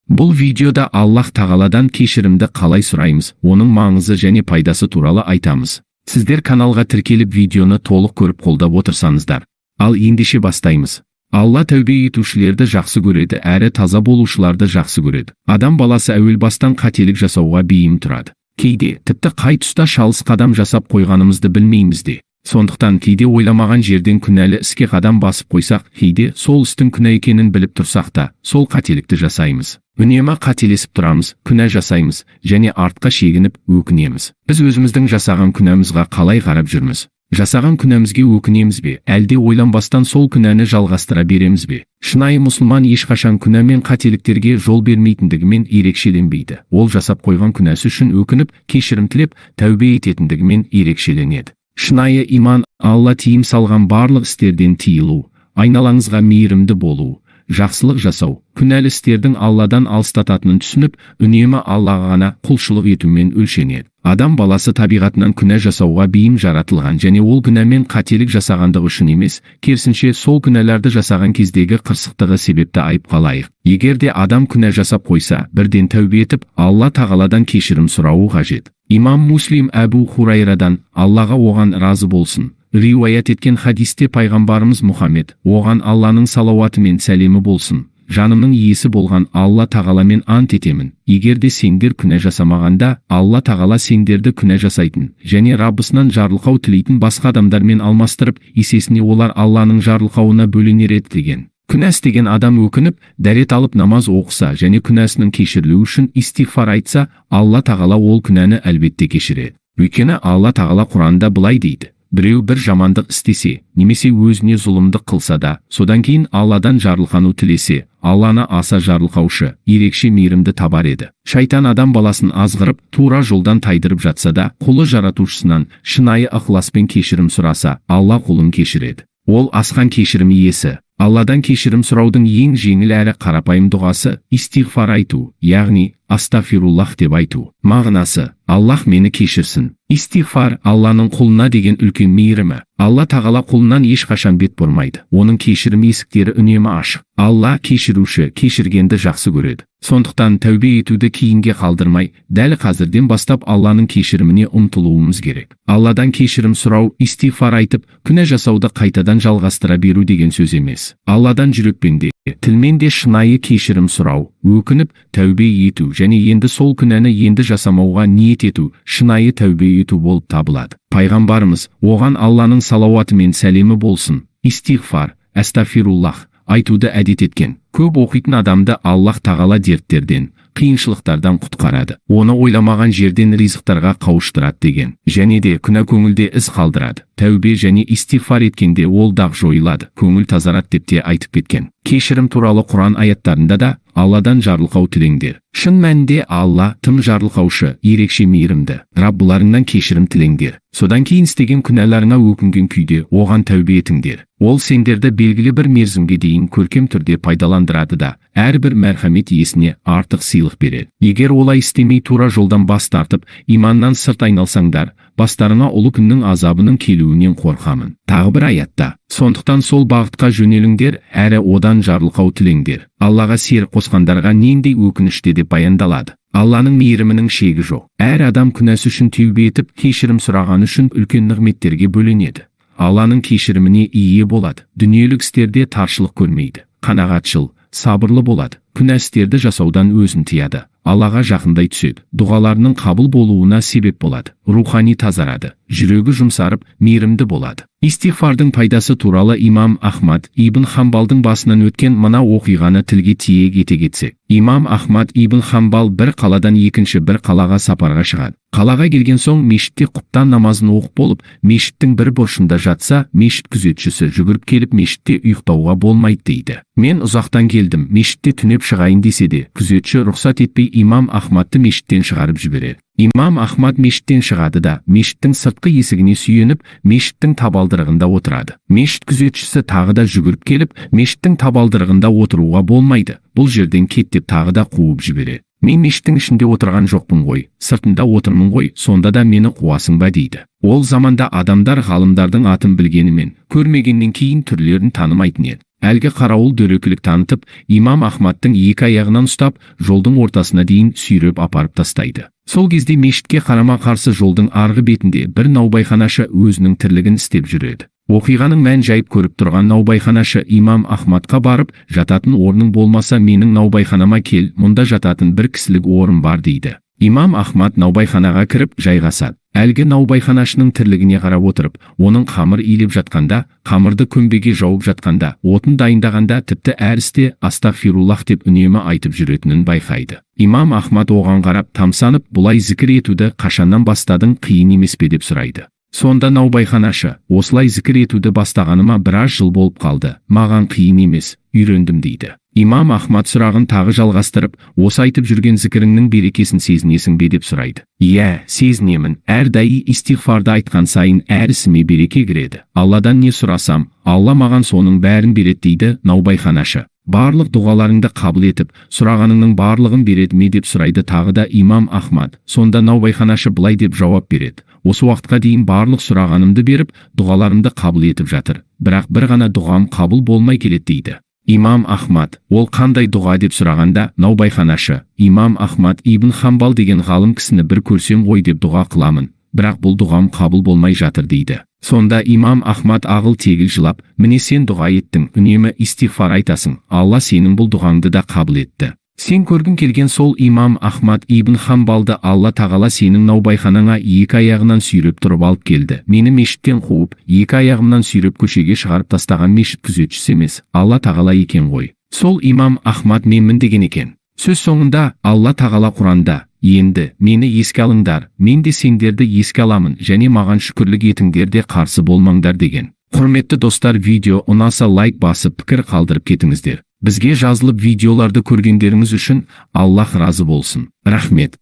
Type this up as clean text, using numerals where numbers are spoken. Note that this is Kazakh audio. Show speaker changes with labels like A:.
A: Бұл видеода Аллах тағаладан кешірімді қалай сұраймыз, оның маңызы және пайдасы туралы айтамыз. Сіздер каналға тіркеліп видеоны толық көріп қолдап отырсаңыздар. Ал ендеше бастаймыз. Алла тәубе етушілерді жақсы көреді, әрі таза болушыларды жақсы көреді. Адам баласы әуел бастан қателік жасауға бейім тұрады. Кейде тіпті қай тұста шалыс қадам жасап қойғанымызды білмейміз де. Сондықтан кейде ойламаған жерден күнәлі іске қадам басып қойсақ, кейде сол істің күнә екенін біліп тұрсақ та, сол қателікті жасаймыз. Үнемі қателесіп тұрамыз, күнә жасаймыз және артқа шегініп өкінеміз. Біз өзіміздің жасаған күнәмізге қалай қарап жүрміз? Жасаған күнәмізге өкінеміз бе, әлде ойланбастан сол күнәні жалғастыра береміз бе? Шынайы мұсылман ешқашан күнә мен қателіктерге жол бермейтіндігімен ерекшеленбейді. Ол жасап қойған күнәсі үшін өкініп, кешірім тілеп, тәубе ететіндігімен ерекшеленеді. Шынайы иман Алла тыйым салған барлық істерден тыйылу, айналаңызға мейірімді болу, жақсылық жасау, күнәлі істердің Алладан алыстататынын түсініп, үнемі Аллаға ғана құлшылық етумен өлшенеді. Адам баласы табиғатынан күнә жасауға бейім жаратылған және ол күнәмен қателік жасағандығы үшін емес, керісінше сол күнәларды жасаған кездегі қырсықтығы себепті айыпқа лайық. Егер де адам күнә жасап қойса, бірден тәубе етіп, Алла тағаладан кешірім сұрауы қажет. Имам Муслим Әбу Хурайрадан, Аллаға оған разы болсын, риуаят еткен хадисте пайғамбарымыз Мұхаммед, оған Алланың салауаты мен сәлемі болсын, жанымның иесі болған Алла тағаламен ант етемін, егер де сендер күнә жасамағанда, Алла тағала сендерді күнә жасайтын және Раббысынан жарылқау тілейтін басқа адамдармен алмастырып, есесіне олар Алланың жарылқауына бөленер еді деген. Күнә істеген адам өкініп, дәрет алып намаз оқыса және күнәсінің кешірілуі үшін истигфар айтса, Алла тағала ол күнәні әлбетте кешіреді. Өйткені Алла тағала Құранында былай дейді: біреу бір жамандық істесе, немесе өзіне зұлымдық қылса да, содан кейін Алладан жарылқану тілесе, Алланы аса жарылқаушы, ерекше мейірімді табар еді. Шайтан адам баласын азғырып, тура жолдан тайдырып жатса да, құлы жаратушысынан шынайы ықыласпен кешірім сұраса, Алла құлын кешіреді. Ол асқан кешірім иесі. Алладан кешірім сұраудың ең жеңіл әрі қарапайым дұғасы истигфар айту, яғни астағфируллах деп айту. Мағынасы: Аллах мені кешірсін. Истигфар Алланың құлына деген үлкен мейірімі. Алла тағала құлынан ешқашан бет бұрмайды. Оның кешірім есіктері үнемі ашық. Алла кешіруші, кешіргенді жақсы көреді. Сондықтан тәубе етуді кейінге қалдырмай, дәл қазірден бастап Алланың кешіріміне ұмтылуымыз керек. Алладан кешірім сұрау, истигфар айтып, күнә жасауды қайтадан жалғастыра беру деген сөз емес. Алладан жүрекпен де, тілмен де шынайы кешірім сұрау, өкініп, тәубе ету және енді сол күнәні енді жасамауға ниет ету, шынайы тәубе ету болып табылады. Пайғамбарымыз, оған Алланың салауаты мен сәлемі болсын, истигфар, астағфируллах айтуды әдет еткен. Көп оқитын адамды Аллах тағала дерттерден, қиыншылықтардан құтқарады. Оны ойламаған жерден ризықтарға қауыштырады деген. Және де күнә көңілде із қалдырады. Тәубе және истигфар еткенде ол дақ жойылады, көңіл тазарады деп те айтып кеткен. Кешірім туралы Құран аяттарында да Алладан жарылқау тілеңдер. Шын мәнінде Алла тым жарылқаушы, ерекше мейірімді. Раббыларыңнан кешірім тілеңдер. Содан кейін істеген күнәларыңа өкінген күйде оған тәубе етіңдер. Ол сендерді белгілі бір мерзімге дейін көркем түрде пайдаландырады да, әрбір мәрхамет иесіне артық сыйлық береді. Егер олай істемей тура жолдан бас тартып, иманнан сырт айналсаңдар, бастарыңа ұлы күннің азабының келуінен қорқамын. Тағы бір аятта: сондықтан сол бағытқа жөнеліңдер, әрі одан жарылқау тілеңдер. Аллаға серік қосқандарға нендей өкініште деп баяндалады. Алланың мейірімінің шегі жоқ. Әр адам күнәсі үшін тәубе етіп, кешірім сұраған үшін үлкен нығметтерге бөленеді. Алланың кешіріміне ие болады. Дүниелік істерде таршылық көрмейді. Қанағатшыл, сабырлы болады. Күнә істерді жасаудан өзін тыяды. Аллаға жақындай түседі. Дұғаларының қабыл болуына себеп болады. Рухани тазарады. Жүрегі жұмсарып, мейірімді болады. Истигфардың пайдасы туралы имам Ахмад ибн Хамбалдың басынан өткен мына оқиғаны тілге тиек ете кетсек. Имам Ахмад ибн Хамбал бір қаладан екінші бір қалаға сапарға шығады. Қалаға келген соң мешітте құптан намазын оқып болып, мешіттің бір бұрышында жатса, мешіт күзетшісі жүгіріп келіп мешітте ұйықтауға болмайды дейді. Мен ұзақтан келдім, мешітте түнеп шығайын десе де, күзетші рұқсат етпей имам Ахмадты мешіттен шығарып жібереді. Имам Ахмад мешіттен шығады да, мешіттің сыртқы есігіне сүйеніп, мешіттің табалдырығында отырады. Мешіт күзетшісі тағы да жүгіріп келіп, мешіттің табалдырығында отыруға болмайды, бұл жерден кет деп тағы да қуып жібереді. Мен мешіттің ішінде отырған жоқпын ғой, сыртында отырмын ғой, сонда да мені қуасың ба дейді. Ол заманда адамдар ғалымдардың атын білгенімен, көрмегеннен кейін түрлерін танымайтын еді. Әлгі қарауыл дөрекілік танытып, имам Ахмадтың екі аяғынан ұстап, жолдың ортасына дейін сүйреп апарып тастайды. Сол кезде мешітке қарама-қарсы жолдың арғы бетінде бір наубайханашы өзінің тірлігін істеп жүреді. Оқиғаның мән жайып көріп тұрған наубайханашы имам Ахмадқа барып, жататын орның болмаса менің наубайханама кел, мұнда жататын бір кісілік орын бар дейді. Имам Ахмад наубайханаға кіріп жайғасады. Әлгі наубайханашының тірлігіне қарап отырып, оның қамыр илеп жатқанда, қамырды көмбеге жауып жатқанда, отын дайындағанда тіпті әр істе астағфируллах деп үнемі айтып жүретінін байқайды. Имам Ахмад оған қарап тамсанып, бұлай зікір етуді қашаннан бастадың, қиын емес пе деп сұрайды. Сонда наубайханашы, осылай зікір етуді бастағаныма біраз жыл болып қалды, маған қиын емес, үйрендім дейді. Имам Ахмад сұрағын тағы жалғастырып, осы айтып жүрген зікіріңнің берекесін сезінесің бе деп сұрайды. Иә, сезінемін, әрдайым истиғфарды айтқан сайын әр ісіме береке кіреді. Алладан не сұрасам, Алла маған соның бәрін береді дейді наубайханашы. Барлық дұғаларыңды қабыл етіп, сұрағаныңның барлығын береді ме деп сұрайды тағы да имам Ахмад. Сонда наубайханашы былай деп жауап береді. Осы уақытқа дейін барлық сұрағанымды беріп, дұғаларымды қабыл етіп жатыр. Бірақ бір ғана дұғам қабыл болмай келеді дейді. Имам Ахмад, ол қандай дұға деп сұрағанда, наубайханашы, имам Ахмад ибн Хамбал деген ғалым кісіні бір көрсем ғой деп дұға қыламын, бірақ бұл дұғам қабыл болмай жатыр дейді. Сонда имам Ахмад ағыл-тегіл жылап, міне сен дұға еттің, үнемі истиғфар айтасың, Алла сенің бұл дұғаңды да қабыл етті. Сен көргің келген сол имам Ахмад ибн Хамбалды Алла тағала сенің наубайханаңа екі аяғынан сүйреп тұрып алып келді. Мені мешіттен қуып, екі аяғымнан сүйреп көшеге шығарып тастаған мешіт күзетшісі емес, Алла тағала екен ғой. Сол имам Ахмад менмін деген екен. Сөз соңында Алла тағала Құранда, енді мені еске алыңдар, мен де сендерді еске аламын, және маған шүкірлік етіңдер де қарсы болмаңдар деген. Құрметті достар, видео ұнаса лайк басып пікір қалдырып кетіңіздер. Бізге жазылып видеоларды көргендеріңіз үшін Аллах разы болсын. Рахмет.